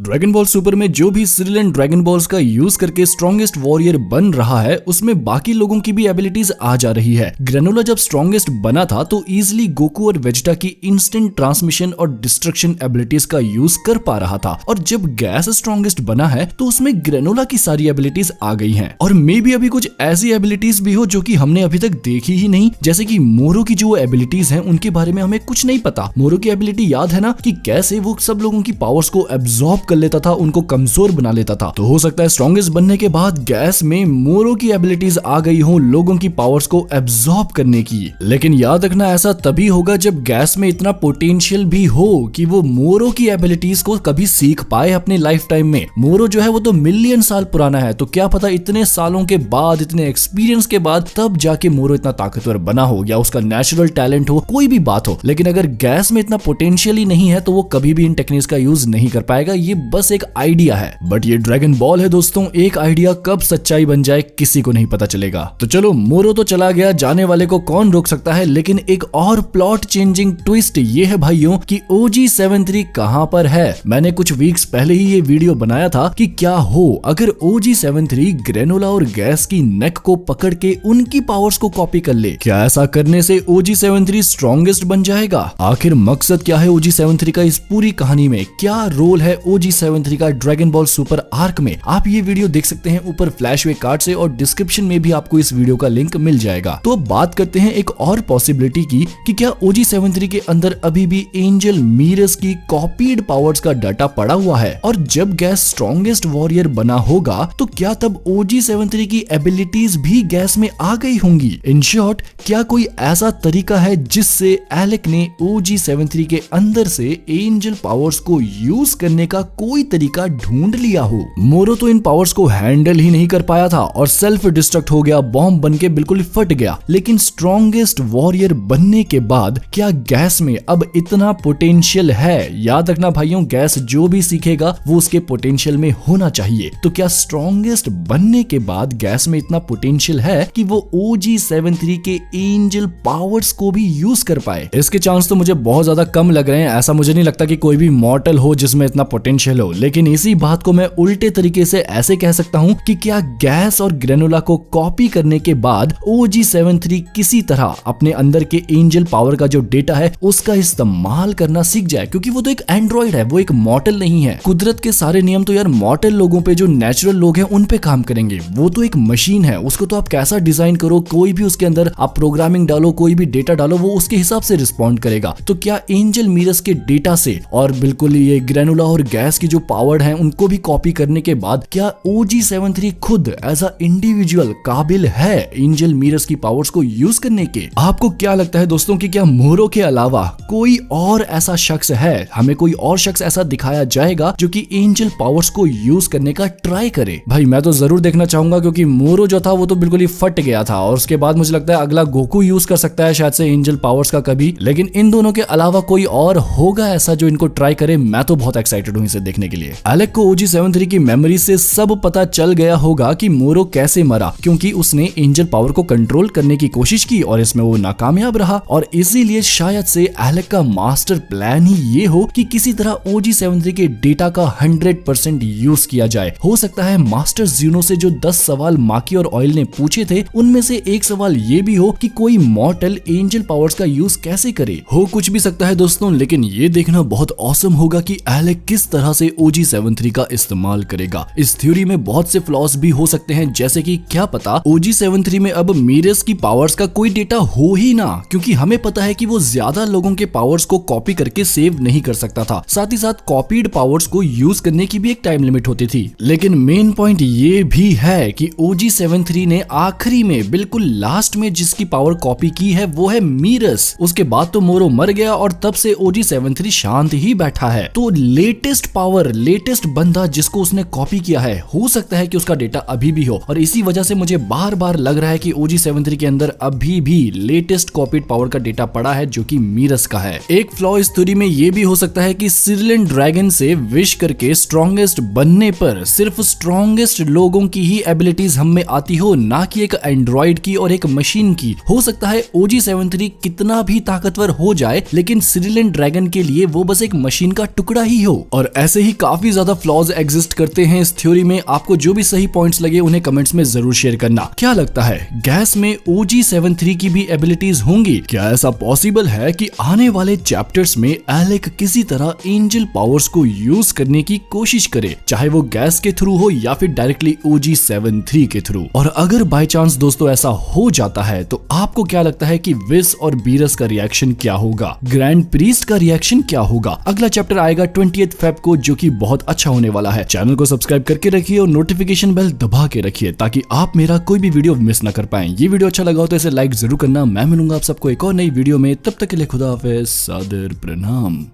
Dragon ball super में जो भी सिरिलियन ड्रैगन बॉल्स का यूज करके स्ट्रॉन्गेस्ट वॉरियर बन रहा है उसमें बाकी लोगों की भी एबिलिटीज आ जा रही है। ग्रेनोला जब स्ट्रॉन्गेस्ट बना था तो इजिली गोकू और वेजिटा की इंस्टेंट ट्रांसमिशन और डिस्ट्रक्शन एबिलिटीज का यूज कर पा रहा था, और जब गैस स्ट्रॉन्गेस्ट बना है तो उसमें ग्रेनोला की सारी एबिलिटीज आ गई हैं। और मे बी अभी कुछ ऐसी एबिलिटीज भी हो जो कि हमने अभी तक देखी ही नहीं, जैसे कि मोरो की जो एबिलिटीज हैं उनके बारे में हमें कुछ नहीं पता। मोरो की एबिलिटी याद है ना कि कैसे वो सब लोगों की पावर्स को एब्जॉर्ब कर लेता था, उनको कमजोर बना लेता था। तो हो सकता है स्ट्रॉन्गेस्ट बनने के बाद गैस में मोरो की एबिलिटीज आ गई हो लोगों की पावर्स को एब्जॉर्ब करने की। लेकिन याद रखना ऐसा तभी होगा जब गैस में इतना पोटेंशियल भी हो कि वो मोरो की एबिलिटीज को कभी सीख पाए अपने लाइफ टाइम में। मोरो जो है वो तो मिलियन साल पुराना है, तो क्या पता इतने सालों के बाद, इतने एक्सपीरियंस के बाद तब जाके मोरो इतना ताकतवर बना हो, या उसका नेचुरल टैलेंट हो, कोई भी बात हो। लेकिन अगर गैस में इतना पोटेंशियल ही नहीं है तो वो कभी भी इन टेक्निक्स का यूज नहीं कर पाएगा। ये बस एक आइडिया है, बट ये ड्रैगन बॉल है दोस्तों, एक आइडिया कब सच्चाई बन जाए किसी को नहीं पता चलेगा। तो चलो मोरो तो चला गया, जाने वाले को कौन रोक सकता है। लेकिन एक और प्लॉट चेंजिंग ट्विस्ट ये है भाइयों कि OG73 कहां पर है। मैंने कुछ वीक्स पहले ही ये वीडियो बनाया था कि क्या हो अगर OG73 ग्रेनोला और गैस की नेक को पकड़ के उनकी पावर्स को कॉपी कर ले। क्या ऐसा करने से OG73 स्ट्रॉन्गेस्ट बन जाएगा? आखिर मकसद क्या है OG73 का इस पूरी कहानी में? क्या रोल है OG73 का ड्रैगन बॉल सुपर आर्क में? आप ये वीडियो देख सकते हैं ऊपर फ्लैशवे कार्ड से, और डिस्क्रिप्शन में भी आपको इस वीडियो का लिंक मिल जाएगा। तो अब बात करते हैं एक और पॉसिबिलिटी की कि क्या OG73 के अंदर अभी भी एंजल मीरस की कॉपीड पावर्स का डाटा पड़ा हुआ है, और जब गैस स्ट्रॉन्गेस्ट वॉरियर बना होगा तो क्या तब OG73 की एबिलिटीज भी गैस में आ गई होंगी? इन शॉर्ट, क्या कोई ऐसा तरीका है जिससे एलेक ने OG73 के अंदर से एंजल पावर्स को यूज करने का कोई तरीका ढूंढ लिया हो? मोरो तो इन पावर्स को हैंडल ही नहीं कर पाया था और सेल्फ डिस्ट्रक्ट हो गया, बॉम्ब बन के बिल्कुल फट गया। लेकिन स्ट्रॉन्गेस्ट वॉरियर बनने के बाद क्या गैस में अब इतना पोटेंशियल है? याद रखना भाइयों, गैस जो भी सीखेगा वो उसके पोटेंशियल में होना चाहिए। तो क्या स्ट्रॉन्गेस्ट बनने के बाद गैस में इतना पोटेंशियल है कि वो OG73 के एंजल पावर्स को भी यूज कर पाए? इसके चांस तो मुझे बहुत ज्यादा कम लग रहे हैं। ऐसा मुझे नहीं लगता कि कोई भी मॉर्टल हो जिसमें इतना पोटेंशियल हो। लेकिन इसी बात को मैं उल्टे तरीके से ऐसे कह सकता हूँ कि क्या गैस और ग्रेनोला को कॉपी करने के बाद OG73 किसी तरह अपने अंदर के एंजल पावर का जो डेटा है उसका इस्तेमाल करना सीख जाए, क्योंकि वो तो एक एंड्रॉइड है, वो एक मॉर्टल नहीं है। कुदरत के सारे नियम तो यार मॉर्टल लोगों पे, जो नेचुरल लोग हैं उन पे काम करेंगे। वो तो एक मशीन है, उसको तो आप कैसा डिजाइन करो, कोई भी उसके अंदर आप प्रोग्रामिंग डालो, कोई भी डेटा डालो, वो उसके हिसाब से रिस्पॉन्ड करेगा। तो क्या एंजल मीरस के डेटा से और बिल्कुल ये ग्रेनुला और गैस की जो पावर है उनको भी कॉपी करने के बाद क्या OG73 खुद एज अ इंडिविजुअल काबिल है एंजल मीरस की पावर्स को यूज करने के? आपको क्या लगता है दोस्तों कि क्या मोरो के अलावा कोई और ऐसा शख्स है, हमें कोई और शख्स ऐसा दिखाया जाएगा जो कि एंजल पावर्स को यूज करने का ट्राई करे? भाई मैं तो जरूर देखना चाहूंगा, क्योंकि मोरो जो था वो तो बिल्कुल ही फट गया था, और उसके बाद मुझे लगता है अगला गोकू यूज कर सकता है शायद से एंजल पावर्स का कभी। लेकिन इन दोनों के अलावा कोई और होगा ऐसा जो इनको ट्राई करे? मैं तो बहुत एक्साइटेड हूँ इसे देखने के लिए। एलेक को OG73 की मेमोरी से सब पता चल गया होगा कि मोरो कैसे मरा, क्योंकि उसने एंजल पावर को कंट्रोल करने की कोशिश की और इसमें वो नाकामयाब रहा। और इसीलिए शायद से एलेक का मास्टर प्लान ही ये हो कि किसी तरह OG73 के डेटा का 100% यूज किया जाए। हो सकता है मास्टर ज़ीनो से जो 10 सवाल माकी और ऑयल ने पूछे थे उनमें से एक सवाल ये भी हो कि कोई मॉर्टल एंजल पावर्स का यूज कैसे करे। हो कुछ भी सकता है दोस्तों, लेकिन ये देखना बहुत ऑसम होगा कि एलेक किस तरह से OG73 का इस्तेमाल करेगा। इस थ्योरी में बहुत से फ्लॉज भी हो सकते हैं, जैसे कि क्या पता OG73 में अब मीरस की पावर्स का कोई डेटा हो ही ना, क्योंकि हमें पता है कि वो ज्यादा लोगों के पावर्स को कॉपी करके सेव नहीं कर सकता था। साथ ही साथ कॉपीड पावर्स को यूज करने की भी एक टाइम लिमिट होती थी। लेकिन मेन पॉइंट ये भी है कि OG73 ने आखिरी में, बिल्कुल लास्ट में जिसकी पावर कॉपी की है वो है मीरस। उसके बाद तो मोरो मर गया और तब से OG73 शांत ही बैठा है। तो लेटेस्ट पावर, लेटेस्ट बंदा जिसको उसने कॉपी किया है, हो सकता है कि उसका डेटा अभी भी हो, और इसी वजह से मुझे बार बार लग रहा है कि OG73 के अंदर अभी भी लेटेस्ट कॉपीड पावर का डेटा पड़ा है जो कि मीरस का है। एक फ्लॉ इस थ्योरी में ये भी हो सकता है कि सिरिलियन ड्रैगन से विश करके स्ट्रॉन्गेस्ट बनने पर सिर्फ स्ट्रॉन्गेस्ट लोगों की ही एबिलिटीज हम में आती हो, ना कि एक एंड्रॉइड की और एक मशीन की। हो सकता है OG73 कितना भी ताकतवर हो जाए, लेकिन सिरिलियन ड्रैगन के लिए वो बस एक मशीन का टुकड़ा ही हो। और ऐसे ऐसे ही काफी ज्यादा फ्लॉज एग्जिस्ट करते हैं इस थ्योरी में। आपको जो भी सही पॉइंट्स लगे उन्हें कमेंट्स में जरूर शेयर करना। क्या लगता है गैस में OG-73 की भी एबिलिटीज होंगी? क्या ऐसा पॉसिबल है कि आने वाले चैप्टर्स में एलेक किसी तरह एंजल पावर्स को यूज करने की कोशिश करे, चाहे वो गैस के थ्रू हो या फिर डायरेक्टली OG-73 के थ्रू? और अगर बाय चांस दोस्तों ऐसा हो जाता है तो आपको क्या लगता है कि विस और बीरस का रिएक्शन क्या होगा? ग्रैंड प्रीस्ट का रिएक्शन क्या होगा? अगला चैप्टर आएगा 20th फेब को, जो कि बहुत अच्छा होने वाला है। चैनल को सब्सक्राइब करके रखिए और नोटिफिकेशन बेल दबा के रखिए ताकि आप मेरा कोई भी वीडियो मिस ना कर पाएं। ये वीडियो अच्छा लगा हो तो इसे लाइक जरूर करना। मैं मिलूंगा आप सबको एक और नई वीडियो में, तब तक के लिए खुदा हाफिज़, सादर प्रणाम।